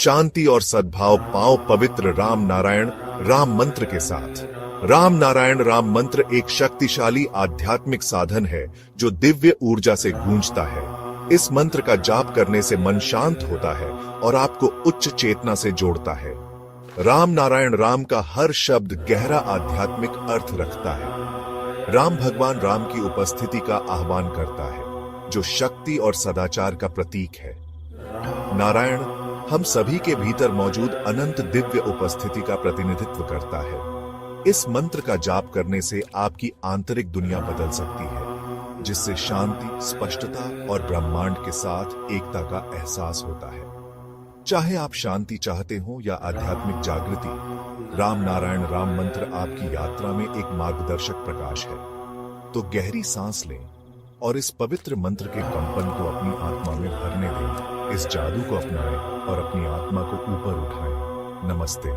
शांति और सद्भाव पाओ पवित्र राम नारायण राम मंत्र के साथ। राम नारायण राम मंत्र एक शक्तिशाली आध्यात्मिक साधन है जो दिव्य ऊर्जा से गूंजता है। इस मंत्र का जाप करने से मन शांत होता है और आपको उच्च चेतना से जोड़ता है। राम नारायण राम का हर शब्द गहरा आध्यात्मिक अर्थ रखता है। राम भगवान राम की उपस्थिति का आह्वान करता है, जो शक्ति और सदाचार का प्रतीक है। नारायण हम सभी के भीतर मौजूद अनंत दिव्य उपस्थिति का प्रतिनिधित्व करता है। इस मंत्र का जाप करने से आपकी आंतरिक दुनिया बदल सकती है, जिससे शांति, स्पष्टता और ब्रह्मांड के साथ एकता का एहसास होता है। चाहे आप शांति चाहते हो या आध्यात्मिक जागृति, राम नारायण राम मंत्र आपकी यात्रा में एक मार्गदर्शक प्रकाश है। तो गहरी सांस लें और इस पवित्र मंत्र के कंपन को अपनी आत्मा में भरने दें। इस जादू को अपनाएं और अपनी आत्मा को ऊपर उठाएं। नमस्ते।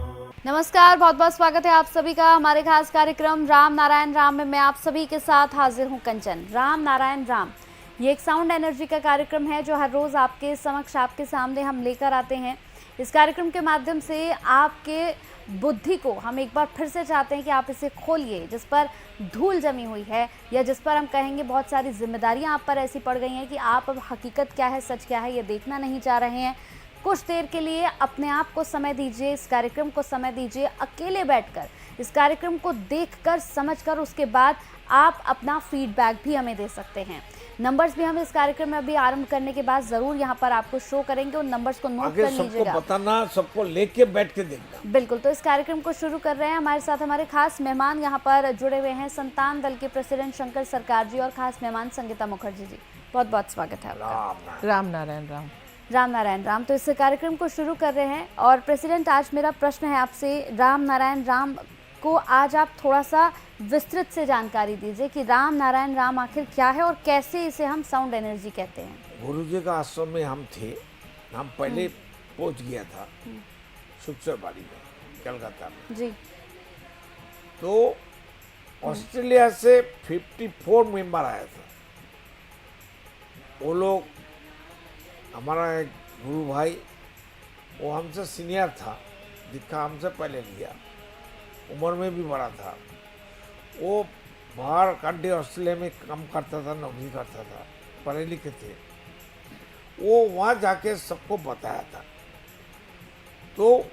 नमस्कार, बहुत बहुत स्वागत है आप सभी का हमारे खास कार्यक्रम राम नारायण राम में मैं आप सभी के साथ हाजिर हूं कंचन। राम नारायण राम ये एक साउंड एनर्जी का कार्यक्रम है जो हर रोज़ आपके समक्ष, आपके सामने हम लेकर आते हैं। इस कार्यक्रम के माध्यम से आपके बुद्धि को हम एक बार फिर से चाहते हैं कि आप इसे खोलिए, जिस पर धूल जमी हुई है या जिस पर हम कहेंगे बहुत सारी जिम्मेदारियां आप पर ऐसी पड़ गई हैं कि आप अब हकीकत क्या है, सच क्या है, ये देखना नहीं चाह रहे हैं। कुछ देर के लिए अपने आप को समय दीजिए, इस कार्यक्रम को समय दीजिए, अकेले बैठकर इस कार्यक्रम को देखकर, समझकर उसके बाद आप अपना फीडबैक भी हमें दे सकते हैं। नंबर्स भी हम इस कार्यक्रम में अभी आरंभ करने के बाद जरूर यहाँ पर आपको शो करेंगे, उन नंबर्स को नोट कर लीजिएगा। सबको बताना, सबको लेके बैठ के देखना। बिल्कुल, तो इस कार्यक्रम को शुरू कर रहे हैं। हमारे साथ हमारे खास मेहमान यहाँ पर जुड़े हुए हैं, संतान दल के प्रेसिडेंट शंकर सरकार जी और खास मेहमान संगीता मुखर्जी जी। बहुत बहुत स्वागत है आपका। राम नारायण राम। राम नारायण राम। तो इस कार्यक्रम को शुरू कर रहे हैं और प्रेसिडेंट, आज मेरा प्रश्न है आपसे, राम नारायण राम को आज आप थोड़ा सा विस्तृत से जानकारी दीजिए कि राम नारायण राम आखिर क्या है और कैसे इसे हम साउंड एनर्जी कहते हैं। गुरुजी का आश्रम में हम थे, हम पहले पहुंच गया था शुक्सरबाड़ी में, कलकत्ता में जी। तो ऑस्ट्रेलिया से 54 मेंबर आया था। वो लोग, हमारा एक गुरु भाई, वो हमसे सीनियर था, दीक्षा हमसे पहले लिया, उम्र में भी बड़ा था। वो बाहर कंट्री ऑस्ट्रेलिया में काम करता था, नौकरी करता था, पढ़े लिखे थे। वो वहाँ जाके सबको बताया था। तो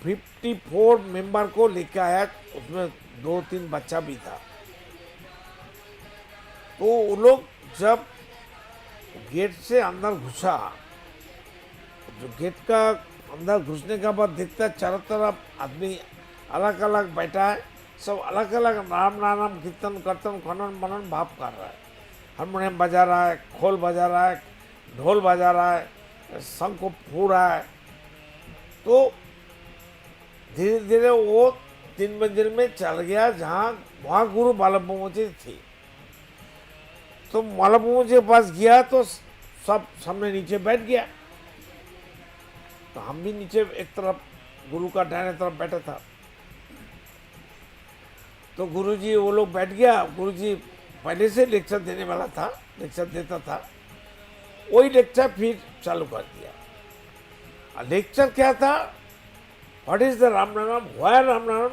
54 मेंबर को लेके आया, उसमें 2-3 बच्चा भी था। तो वो लोग जब गेट से अंदर घुसा, जो गेट का अंदर घुसने के बाद देखता चारों तरफ आदमी अलग अलग बैठा है, सब अलग अलग राम नाम कीर्तन करतन खनन मनन भाव कर रहा है। हारमोनियम बजा रहा है, खोल बजा रहा है, ढोल बजा रहा है, शंख को फूल रहा है। तो धीरे धीरे वो 3 मंजिल में चल गया, जहाँ वहाँ गुरु बालभूमि जी थी। तो बालभूमि जी के पास गया तो सब सामने नीचे बैठ गया। तो हम भी नीचे एक तरफ, गुरु का दाहिने तरफ बैठा था। तो गुरुजी, वो लोग बैठ गया। गुरुजी पहले से लेक्चर देने वाला था, लेक्चर देता था, वही लेक्चर फिर चालू कर दिया। लेक्चर क्या था? व्हाट इज द राम नाम, व्हाई राम नाम,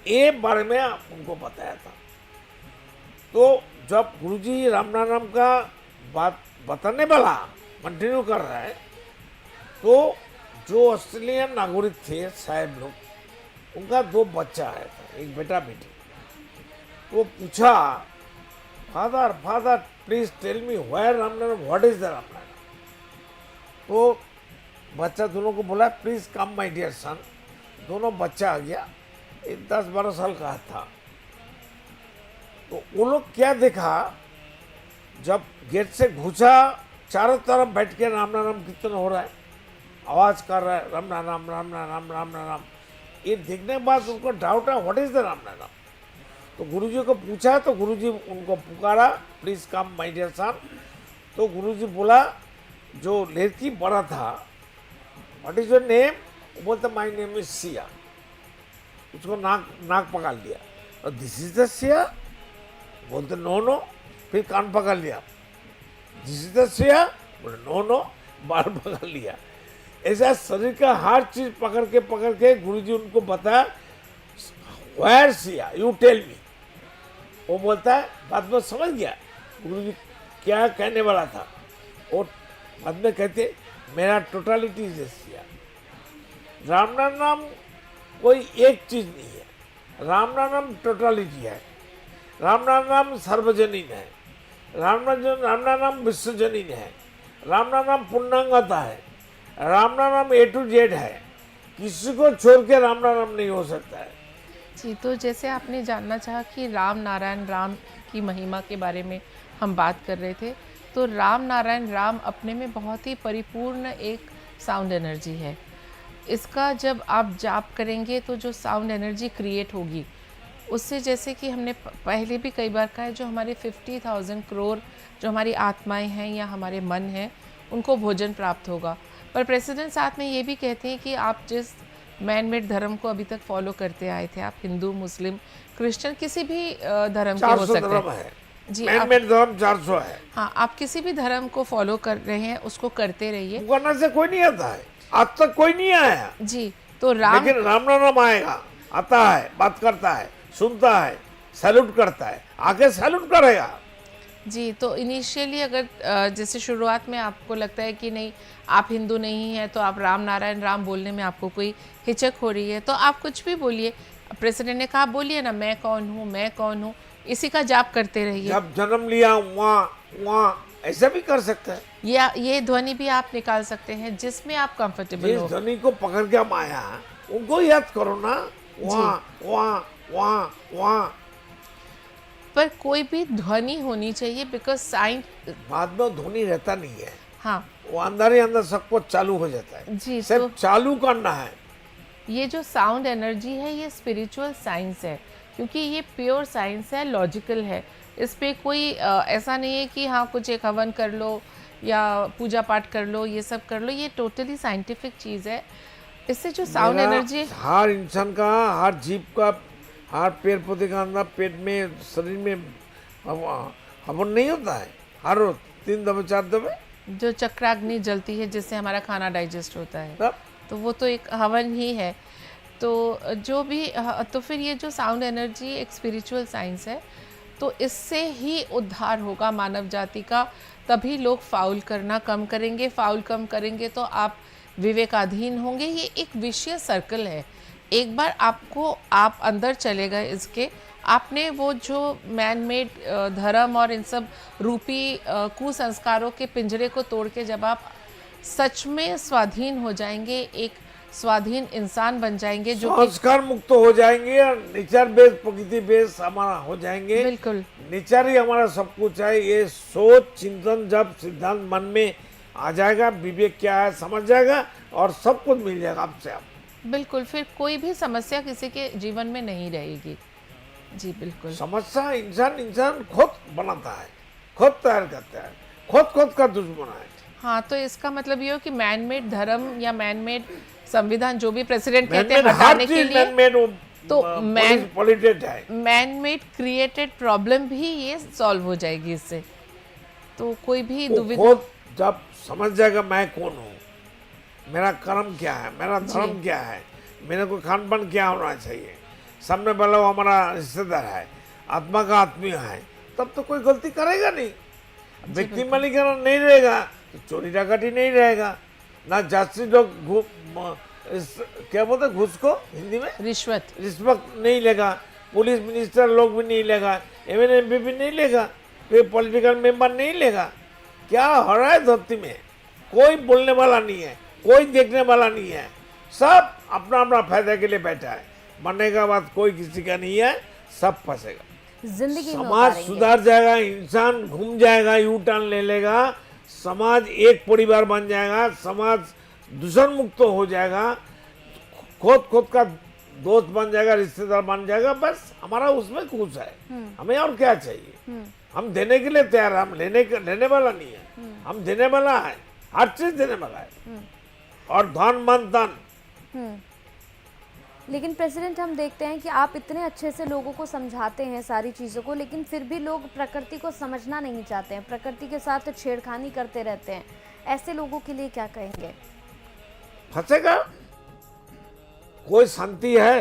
ये बारे में उनको बताया था। तो जब गुरुजी राम नाम का बात बताने वाला कंटिन्यू कर रहा है, तो जो ऑस्ट्रेलियन नागरिक थे साहब लोग, उनका 2 बच्चा आया था, एक बेटा बेटी। वो पूछा, father father please tell me why Ram नाम, व्हाट इज द राम नाम। तो बच्चा दोनों को बोला, please come my dear son. दोनों बच्चा आ गया, एक 10-12 साल का था। तो वो लोग क्या देखा, जब गेट से घुसा, चारों तरफ बैठ के राम नाम कीर्तन हो रहा है, आवाज कर रहा है, राम नाम राम नाम राम नाम। ये देखने के बाद उनको डाउट है, व्हाट इज द राम नाम। तो गुरुजी को पूछा, तो गुरुजी उनको पुकारा, please come my dear son. तो गुरुजी बोला, जो लड़की बड़ा था, व्हाट इज योर नेम, वो बोलता माय नेम इज सिया। उसको नाक पकड़ लिया, और दिस इज द सिया, बोलते नो नो। फिर कान पकड़ लिया, दिस इज द सिया, बोले नो नो, बाल पकड़ लिया। ऐसा शरीर का हर चीज पकड़ के गुरुजी उनको बताया, वायर सिया यू टेल मी। वो बोलता है, बाद में समझ गया गुरुजी क्या कहने वाला था। और बाद में कहते मेरा टोटालिटी इज सिया। राम नाम कोई एक चीज नहीं है, राम नाम टोटालिटी है। राम नाम सर्वजनीन है, राम नाम विश्वजनीन है, राम नाम पूर्णांगता है, राम नाम ए टू जेड है। किसी को छोड़ के राम नाम नहीं हो सकता है। जी, तो जैसे आपने जानना चाहा कि राम नारायण राम की महिमा के बारे में हम बात कर रहे थे, तो राम नारायण राम अपने में बहुत ही परिपूर्ण एक साउंड एनर्जी है। इसका जब आप जाप करेंगे तो जो साउंड एनर्जी क्रिएट होगी उससे, जैसे कि हमने पहले भी कई बार कहा है, जो हमारे 50,000 करोड़ जो हमारी आत्माएं हैं या हमारे मन हैं उनको भोजन प्राप्त होगा। पर प्रेसिडेंट साथ में ये भी कहते हैं कि आप जिस मैन मेड धर्म को अभी तक फॉलो करते आए थे, आप हिंदू, मुस्लिम, क्रिश्चियन, किसी भी धर्म के हो सकते हैं जी, मैन मेड धर्म 400 है। हाँ, आप किसी भी धर्म को फॉलो कर रहे हैं उसको करते रहिए। करने से कोई नहीं आता है, आज तक कोई नहीं आया जी। तो राम, लेकिन राम नाम आएगा, आता है, बात करता है, सुनता है, सैल्यूट करता है, आगे सैल्यूट करेगा। जी, तो इनिशियली अगर जैसे शुरुआत में आपको लगता है कि नहीं आप हिंदू नहीं हैं, तो आप राम नारायण राम बोलने में आपको कोई हिचक हो रही है, तो आप कुछ भी बोलिए। प्रेसिडेंट ने कहा बोलिए ना, मैं कौन हूँ, मैं कौन हूँ, इसी का जाप करते रहिए। जब जन्म लिया वहाँ ऐसा भी कर सकते हैं। या ये ध्वनि भी आप निकाल सकते हैं जिसमें आप कंफर्टेबल जिस हो। ध्वनि को पकड़ के हम आया उनको याद करो ना, वहाँ। पर कोई भी ध्वनि होनी चाहिए, बिकॉज साइंस बाद में ध्वनि रहता नहीं है। हाँ, वो अंदर ही अंदर सब कुछ चालू हो जाता है। जी, सिर्फ तो चालू करना है। ये जो साउंड एनर्जी है ये स्पिरिचुअल साइंस है, क्योंकि ये प्योर साइंस है, लॉजिकल है। इस पे कोई ऐसा नहीं है कि हाँ कुछ एक हवन कर लो या पूजा पाठ कर लो, ये सब कर लो, ये टोटली साइंटिफिक चीज़ है। इससे जो साउंड मेरा एनर्जी, हर इंसान का, हर जीव का, हर पेड़ पौधे का अंदर पेट में, शरीर में हवन नहीं होता है हर रोज 3 दफे 4 दफे, जो चक्राग्नि जलती है जिससे हमारा खाना डाइजेस्ट होता है, तब तो वो तो एक हवन ही है। तो जो भी तो फिर ये जो साउंड एनर्जी एक स्पिरिचुअल साइंस है, तो इससे ही उद्धार होगा मानव जाति का। तभी लोग फाउल करना कम करेंगे, फाउल कम करेंगे तो आप विवेकाधीन होंगे। ये एक विशेष सर्कल है। एक बार आप अंदर चले गए इसके, आपने वो जो मैन मेड धर्म और इन सब रूपी कुसंस्कारों के पिंजरे को तोड़ के जब आप सच में स्वाधीन हो जाएंगे, एक स्वाधीन इंसान बन जाएंगे, जो संस्कार मुक्त हो जाएंगे और नेचर बेस, प्रकृति बेस हमारा हो जाएंगे। बिल्कुल नेचर ही हमारा सब कुछ है। ये सोच चिंतन जब सिद्धांत मन में आ जाएगा, विवेक क्या है समझ जाएगा और सब कुछ मिल जाएगा आपसे। आप बिल्कुल, फिर कोई भी समस्या किसी के जीवन में नहीं रहेगी। जी बिल्कुल। समस्या इंसान खुद बनाता है, खुद तैयार करता है, खुद का दुश्मन है। हाँ, तो इसका मतलब ये हो कि मैन मेड धर्म या मैन मेड संविधान, जो भी प्रेसिडेंट कहते हैं Man-made, हटाने हर के चीज लिए, man-made, तो पॉलिटेड है। मैन मेड क्रिएटेड प्रॉब्लम भी ये सॉल्व हो जाएगी इससे। तो कोई भी वो दुविधा, खुद जब समझ जाएगा मैं कौन हूँ, मेरा कर्म क्या है, मेरा धर्म क्या है, मेरे को खान पान क्या होना चाहिए, सामने वाला वो हमारा रिश्तेदार है, आत्मा का आत्मीय है, तब तो कोई गलती करेगा नहीं। व्यक्ति मालिकाना नहीं रहेगा तो चोरी डकाती नहीं रहेगा, ना जाति लोग क्या बोलते घूस को हिंदी में, रिश्वत नहीं लेगा, पुलिस मिनिस्टर लोग भी नहीं लेगा, एमएलए भी नहीं लेगा, कोई पॉलिटिकल मेंबर नहीं लेगा। क्या हो रहा है धरती में? कोई बोलने वाला नहीं है, कोई देखने वाला नहीं है, सब अपना अपना फायदा के लिए बैठा है। मरने का बाद कोई किसी का नहीं है, सब फंसेगा। जिंदगी में समाज उतारेंगे। सुधार जाएगा, इंसान घूम जाएगा, यू टर्न ले लेगा, समाज एक परिवार बन जाएगा, समाज दूषण मुक्त हो जाएगा, खुद का दोस्त बन जाएगा, रिश्तेदार बन जाएगा। बस हमारा उसमें खुश है, हमें और क्या चाहिए? हम देने के लिए तैयार है, हम लेने वाला नहीं है, हम देने वाला है, हर चीज देने वाला है, और धन मन तन। लेकिन प्रेसिडेंट, हम देखते हैं कि आप इतने अच्छे से लोगों को समझाते हैं सारी चीज़ों को, लेकिन फिर भी लोग प्रकृति को समझना नहीं चाहते हैं, प्रकृति के साथ छेड़खानी करते रहते हैं। ऐसे लोगों के लिए क्या कहेंगे? फंसेगा। कोई शांति है?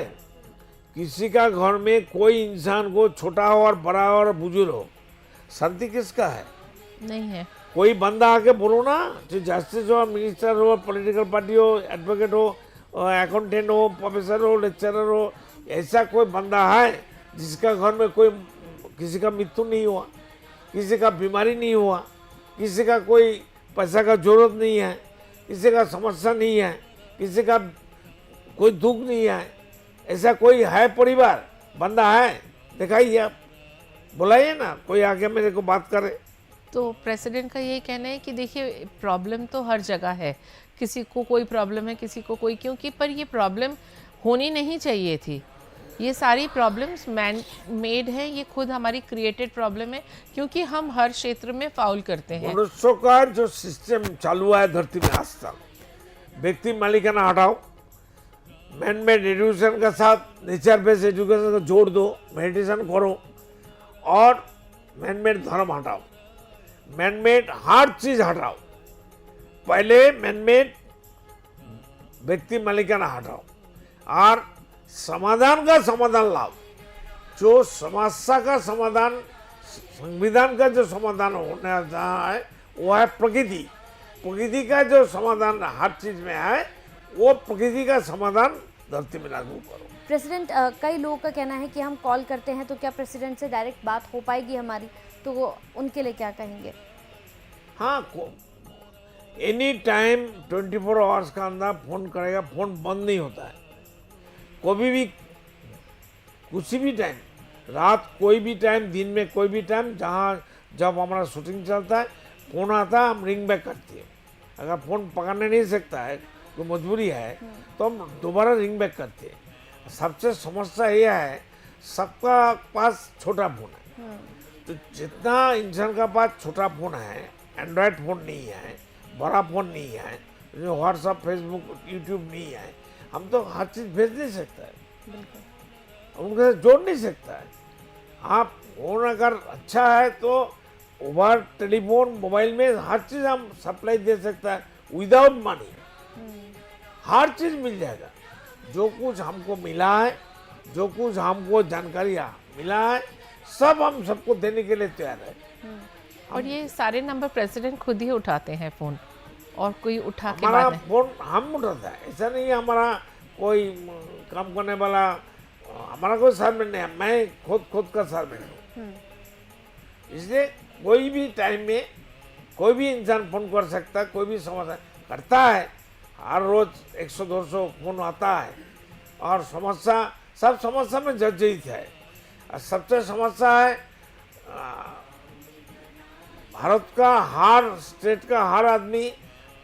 किसी का घर में कोई इंसान को छोटा हो और बड़ा हो और बुजुर्ग हो, शांति किसका है? नहीं है। कोई बंदा आके बोलो ना, जो जस्टिस हो, मिनिस्टर हो, पॉलिटिकल पार्टी हो, एडवोकेट हो, अकाउंटेंट हो, प्रोफेसर हो, लेक्चरर हो, ऐसा कोई बंदा है जिसका घर में कोई किसी का मृत्यु नहीं हुआ, किसी का बीमारी नहीं हुआ, किसी का कोई पैसा का जरूरत नहीं है, किसी का समस्या नहीं है, किसी का कोई दुख नहीं है? ऐसा कोई है परिवार, बंदा है? दिखाइए आप, बुलाइए ना, कोई आके मेरे को बात करे। तो प्रेसिडेंट का यही कहना है कि देखिए प्रॉब्लम तो हर जगह है, किसी को कोई प्रॉब्लम है, किसी को कोई, क्योंकि पर ये प्रॉब्लम होनी नहीं चाहिए थी। ये सारी प्रॉब्लम्स मैन मेड हैं, ये खुद हमारी क्रिएटेड प्रॉब्लम है, क्योंकि हम हर क्षेत्र में फाउल करते हैं। मनुष्यों का जो सिस्टम चालू हुआ है धरती में आज तक, व्यक्ति मालिकाना हटाओ, मैन मेड एजुकेशन के साथ नेचर बेस्ड एजुकेशन को जोड़ दो, मेडिटेशन करो, और मैन मेड धर्म हटाओ, मैन मेड हर चीज हटाओ। पहले मैन मेड व्यक्ति मालिकाना हटाओ और समाधान का समाधान लाओ। जो समस्या का समाधान, संविधान का जो समाधान होना जहाँ है वो है प्रकृति। प्रकृति का जो समाधान हर चीज में है, वो प्रकृति का समाधान धरती में लागू करो। प्रेसिडेंट, कई लोगों का कहना है कि हम कॉल करते हैं तो क्या प्रेसिडेंट से डायरेक्ट बात हो पाएगी हमारी, तो वो उनके लिए क्या कहेंगे? हाँ, एनी टाइम 24 आवर्स का अंदर फोन करेगा, फोन बंद नहीं होता है। कभी भी, किसी भी टाइम, रात कोई भी टाइम, दिन में कोई भी टाइम, जहाँ जब हमारा शूटिंग चलता है फोन आता है, हम रिंग बैक करते हैं। अगर फोन पकड़ने नहीं सकता है, कोई मजबूरी है, तो हम दोबारा रिंग बैक करते हैं। सबसे समस्या यह है, सबका पास छोटा फोन है, तो जितना इंसान का पास छोटा फोन है, एंड्रॉयड फोन नहीं है, बड़ा फोन नहीं है, जो व्हाट्सअप, फेसबुक, यूट्यूब नहीं है, हम तो हर चीज़ भेज नहीं सकता है, उनके साथ जोड़ नहीं सकता है। आप फोन अगर अच्छा है तो ओवर टेलीफोन, मोबाइल में हर चीज़ हम सप्लाई दे सकता है विदाउट मनी, हर चीज़ मिल जाएगा। जो कुछ हमको मिला है, जो कुछ हमको जानकारियाँ मिला है, सब हम सबको देने के लिए तैयार है। और ये सारे नंबर प्रेसिडेंट खुद ही उठाते हैं फ़ोन, और कोई उठा के हमारा बात नहीं। फोन हम उठाता है, ऐसा नहीं है हमारा कोई काम करने वाला, हमारा कोई सर्वेंट नहीं है, मैं खुद का सर्वेंट हूँ। इसलिए कोई भी टाइम में कोई भी इंसान फोन कर सकता है, कोई भी समस्या करता है। हर रोज 100-200 फोन आता है, और समस्या, सब समस्या में जर्जरित है। और सबसे समस्या है, भारत का हर स्टेट का हर आदमी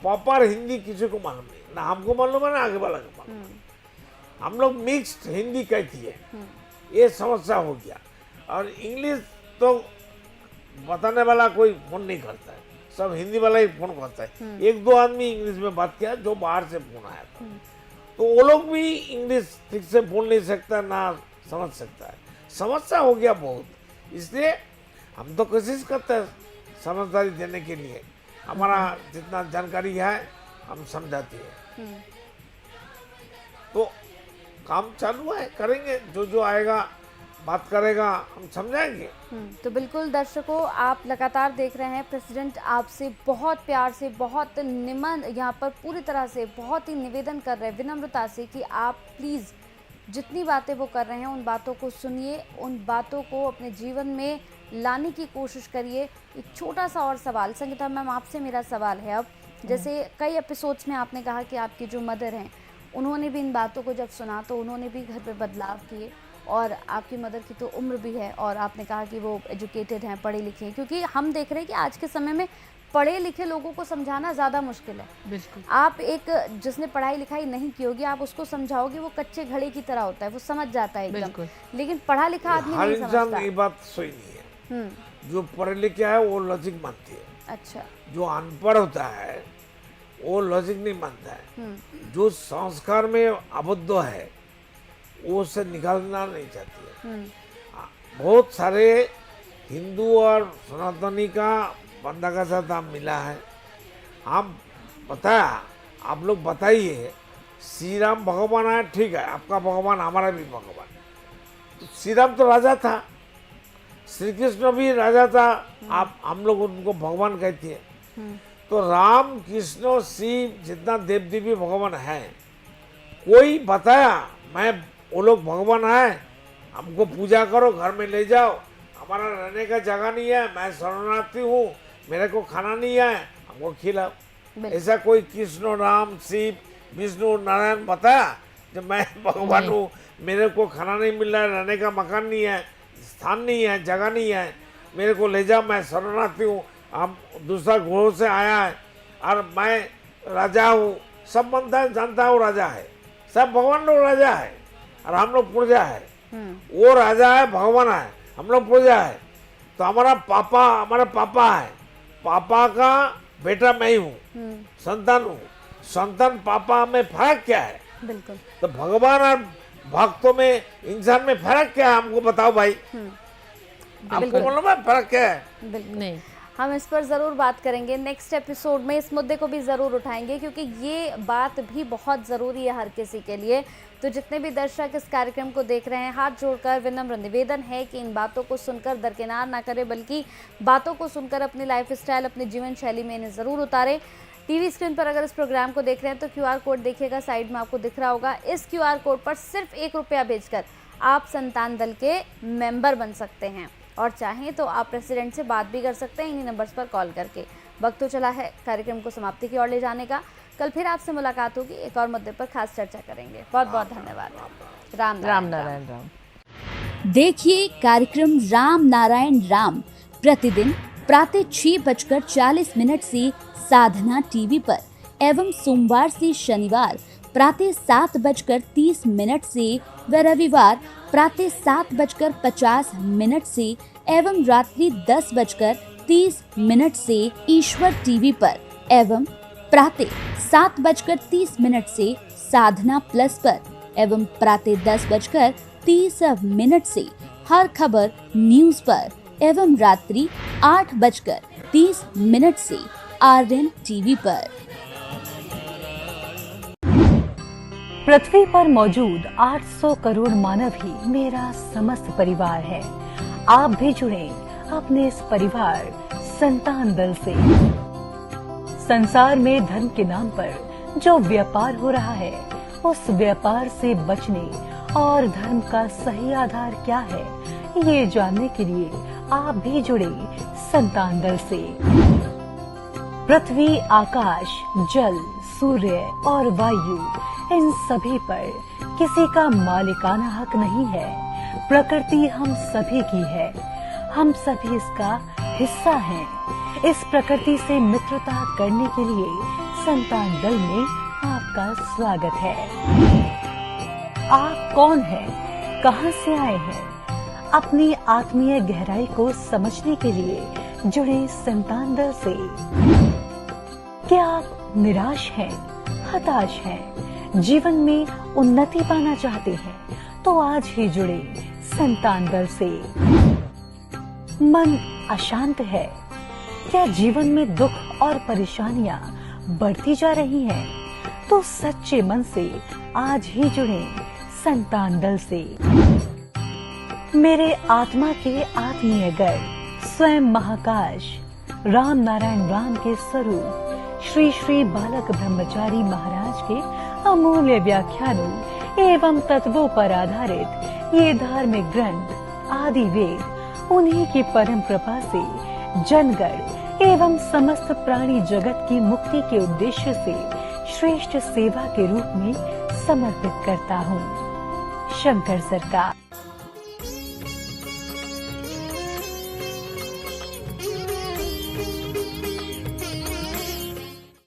प्रॉपर हिंदी किसी को मालूम नहीं, ना हमको मालूम है ना आगे वाला को मालूम। हम लोग मिक्स्ड हिंदी कहती है, ये समस्या हो गया। और इंग्लिश तो बताने वाला कोई फोन नहीं करता है, सब हिंदी वाला ही फोन करता है। 1-2 आदमी इंग्लिश में बात किया जो बाहर से फोन आया था, तो वो लोग भी इंग्लिश ठीक से बोल नहीं सकता, ना समझ सकता है। समस्या हो गया बहुत, इसलिए हम तो कोशिश करते हैं समझदारी देने के लिए, हमारा जितना जानकारी है हम समझाते हैं। तो काम चालू है, करेंगे, जो जो आएगा बात करेगा हम समझाएंगे। तो बिल्कुल दर्शकों, आप लगातार देख रहे हैं प्रेसिडेंट आपसे बहुत प्यार से, बहुत निमन, यहाँ पर पूरी तरह से बहुत ही निवेदन कर रहे हैं विनम्रता से कि आप प्लीज़ जितनी बातें वो कर रहे हैं उन बातों को सुनिए, उन बातों को अपने जीवन में लाने की कोशिश करिए। एक छोटा सा और सवाल, संगीता मैम आपसे मेरा सवाल है, अब जैसे कई एपिसोड्स में आपने कहा कि आपकी जो मदर हैं उन्होंने भी इन बातों को जब सुना तो उन्होंने भी घर पे बदलाव किए, और आपकी मदर की तो उम्र भी है और आपने कहा कि वो एजुकेटेड हैं, पढ़े लिखे हैं, क्योंकि हम देख रहे हैं कि आज के समय में पढ़े लिखे लोगों को समझाना ज़्यादा मुश्किल है। बिल्कुल। आप एक जिसने पढ़ाई लिखाई नहीं की होगी, आप उसको समझाओगे वो कच्चे घड़े की तरह होता है, वो समझ जाता है एकदम, बिल्कुल। लेकिन पढ़ा लिखा आदमी हर नहीं इंसान समझता। ये बात सही नहीं है, जो पढ़े लिखे है वो लॉजिक मानती है, अच्छा, जो अनपढ़ होता है वो लॉजिक नहीं मानता है, जो संस्कार में आबद्ध है वो उसे निकालना नहीं चाहती है। बहुत सारे हिंदू और सनातनी का बंदा का साथ हम मिला है, हम बताया आप लोग बताइए, श्री राम भगवान आए, ठीक है, आपका भगवान हमारा भी भगवान। तो श्री राम तो राजा था, श्री कृष्ण भी राजा था, आप हम लोग उनको भगवान कहते हैं। तो राम कृष्ण शिव जितना देव देवी भगवान है, कोई बताया मैं वो लोग भगवान है, हमको पूजा करो, घर में ले जाओ, हमारा रहने का जगह नहीं है, मैं शरणार्थी हूँ, मेरे को खाना नहीं है, हमको खिलाओ। ऐसा कोई कृष्ण राम शिव विष्णु नारायण बताया जब मैं भगवान हूँ, मेरे को खाना नहीं मिल रहा है, रहने का मकान नहीं है, स्थान नहीं है, जगह नहीं है, मेरे को ले जाओ, मैं शरणार्थी हूँ, हम दूसरा ग्रह से आया है और मैं राजा हूँ, सब बनता है, जानता हूँ राजा है, सब भगवान लोग राजा है और हम लोग प्रजा है। वो राजा है, भगवान है, हम लोग प्रजा है। तो हमारा पापा है, पापा का बेटा मैं ही हूँ, संतान हूँ, संतान पापा में फर्क क्या है? बिल्कुल। तो भगवान और भक्तों में, इंसान में फर्क क्या है? हमको बताओ भाई, आपको मालूम है फर्क क्या है? बिल्कुल नहीं, हम इस पर ज़रूर बात करेंगे, नेक्स्ट एपिसोड में इस मुद्दे को भी ज़रूर उठाएंगे, क्योंकि ये बात भी बहुत ज़रूरी है हर किसी के लिए। तो जितने भी दर्शक इस कार्यक्रम को देख रहे हैं, हाथ जोड़कर विनम्र निवेदन है कि इन बातों को सुनकर दरकिनार ना करें, बल्कि बातों को सुनकर अपनी लाइफस्टाइल, अपनी जीवन शैली में इन्हें ज़रूर उतारें। टीवी स्क्रीन पर अगर इस प्रोग्राम को देख रहे हैं तो QR कोड देखिएगा, साइड में आपको दिख रहा होगा। इस QR कोड पर सिर्फ 1 रुपया भेजकर आप संतान दल के मेंबर बन सकते हैं, और चाहें तो आप प्रेसिडेंट से बात भी कर सकते हैं इन्हीं नंबर्स पर कॉल करके। वक्त तो चला है कार्यक्रम को समाप्ति की ओर ले जाने का। कल फिर आपसे मुलाकात होगी, एक और मुद्दे पर खास चर्चा करेंगे। बहुत बहुत धन्यवाद। राम नारायण राम। देखिए कार्यक्रम राम नारायण राम प्रतिदिन प्रातः 6:40 से साधना टीवी पर, एवं सोमवार से शनिवार प्रातः 7:30 से व रविवार प्रातः 7:50 से एवं रात्रि 10:30 से ईश्वर टीवी पर, एवं प्रातः 7:30 से साधना प्लस पर, एवं प्रातः 10:30 से हर खबर न्यूज पर, एवं रात्रि 8:30 से RN टीवी पर। पृथ्वी पर मौजूद 800 करोड़ मानव ही मेरा समस्त परिवार है। आप भी जुड़े अपने इस परिवार संतान दल से। संसार में धर्म के नाम पर जो व्यापार हो रहा है, उस व्यापार से बचने और धर्म का सही आधार क्या है, ये जानने के लिए आप भी जुड़े संतान दल से। पृथ्वी, आकाश, जल, सूर्य और वायु, इन सभी पर किसी का मालिकाना हक नहीं है। प्रकृति हम सभी की है, हम सभी इसका हिस्सा हैं। इस प्रकृति से मित्रता करने के लिए संतान दल में आपका स्वागत है। आप कौन हैं? कहां से आए हैं? अपनी आत्मीय गहराई को समझने के लिए जुड़े संतान दल से। क्या आप निराश हैं, हताश हैं, जीवन में उन्नति पाना चाहते हैं, तो आज ही जुड़े संतान दल से। मन अशांत है, क्या जीवन में दुख और परेशानियां बढ़ती जा रही हैं, तो सच्चे मन से आज ही जुड़े संतान दल से। मेरे आत्मा के आत्मीय गर्भ स्वयं महाकाश राम नारायण राम के स्वरूप श्री श्री बालक ब्रह्मचारी महाराज के अमूल्य व्याख्यानों एवं तत्वों पर आधारित ये धार्मिक ग्रंथ आदि वेद उन्हीं की परम कृपा से जनगण एवं समस्त प्राणी जगत की मुक्ति के उद्देश्य से श्रेष्ठ सेवा के रूप में समर्पित करता हूँ। शंकर सरकार।